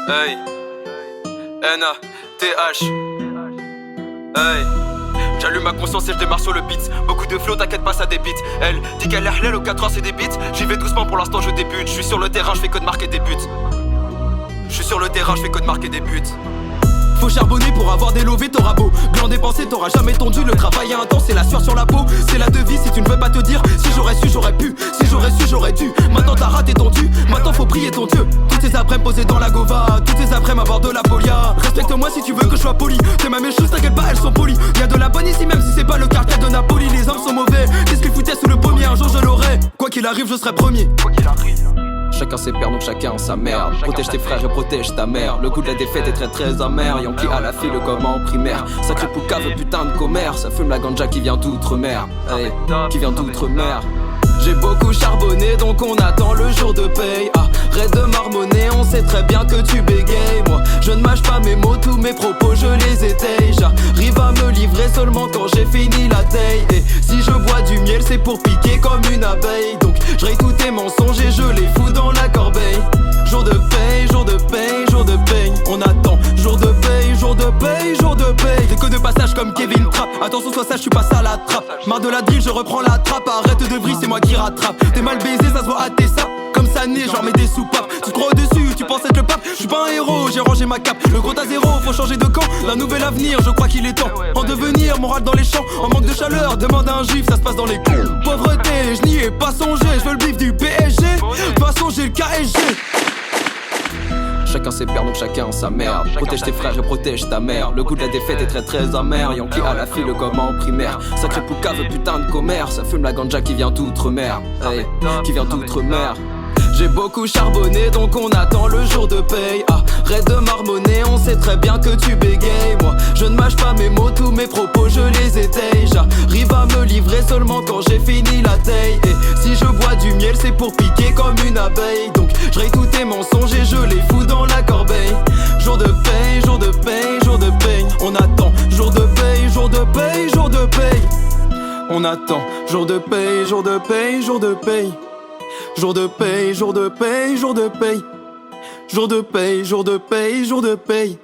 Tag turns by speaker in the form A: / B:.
A: Hey, N-A-T-H. Hey, j'allume ma conscience et je démarre sur le beat. Beaucoup de flow, t'inquiète pas, ça débite. Elle dit qu'elle est halal, au 4 heures c'est des beats. J'y vais doucement, pour l'instant je débute. Je suis sur le terrain, je fais que de marquer des buts. Je suis sur le terrain, je fais que de marquer des buts.
B: Faut charbonner pour avoir des lovés, t'auras beau blanc dépensé, t'auras jamais tendu. Le travail est intense, c'est la sueur sur la peau. C'est la devise, si tu ne veux pas te dire. Si j'aurais su, j'aurais pu. Si j'aurais su, j'aurais dû. Maintenant t'as raté ton dû. Maintenant faut prier ton Dieu. Toutes ces après-midi posées dans la gova. Toutes ces après-midi à bord de la polia. Respecte-moi si tu veux que je sois poli. T'es ma méchuse, t'inquiète pas, elles sont polies. Y'a de la bonne ici, même si c'est pas le quartier de Napoli. Les hommes sont mauvais. Qu'est-ce qu'ils foutaient sous le pommier? Un jour je l'aurai. Quoi qu'il arrive, je serai premier.
A: Quoi qu'il arrive.
B: Chacun ses pères donc chacun sa merde. Protège tes frères et protège ta mère. Le goût de la défaite est très très amer. Yankee à la file comme en primaire. Sacré poucave, putain de commerce. Ça fume la ganja qui vient d'outre-mer. Hey, qui vient d'outre-mer. J'ai beaucoup charbonné donc on attend le jour de paye. Arrête de marmonner, on sait très bien que tu bégayes. Moi je ne mâche pas mes mots, tous mes propos je les étaye. J'arrive à me livrer seulement quand j'ai fini la taille. Et si je bois du miel c'est pour piquer comme une abeille. Donc je raye tous tes mensonges et je les fous dans la corbeille. Jour de paye, jour de paye, jour de paye. On attend, jour de paye, jour de paye, jour de paye. Des codes de passage comme Kevin Trapp. Attention sois sage, je suis pas ça la trappe. Marre de la drill, je reprends la trappe. Arrête de vriller, c'est moi qui rattrape. T'es mal baisé, ça se voit à tes sapes. Comme ça né, genre mets des soupapes. Tu te crois au-dessus, tu penses être le pape. Je suis pas un héros, j'ai rangé ma cape. Le gros à zéro, faut changer de camp. D'un nouvel avenir, je crois qu'il est temps. En devenir, moral dans les champs. En manque de chaleur, demande à un juif, ça se passe dans les coups. Pauvreté, je n'y ai pas songé. Je veux le bif du PSG. De toute façon, j'ai le KSG. Chacun ses pères donc chacun sa mère. Protège tes frères et protège ta mère. Le goût de la défaite est très très amer. Yankee à la file comme en primaire. Sacré poucave, putain de commerce. Ça fume la ganja qui vient d'outre-mer. Hey, qui vient d'outre-mer. J'ai beaucoup charbonné donc on attend le jour de paye. Arrête de marmonner, on sait très bien que tu bégayes. Moi je ne mâche pas mes mots, tous mes propos je les étaye. J'arrive à me livrer seulement quand j'ai fini la taille. Et si je bois du miel c'est pour piquer comme une abeille. Donc je raye tous tes mensonges et je les fous dans la corbeille. Jour de paye, jour de paye, jour de paye. On attend, jour de paye, jour de paye, jour de paye. On attend, jour de paye, jour de paye, jour de paye. Jour de paye, jour de paye, jour de paye. Jour de paye, jour de paye, jour de paye.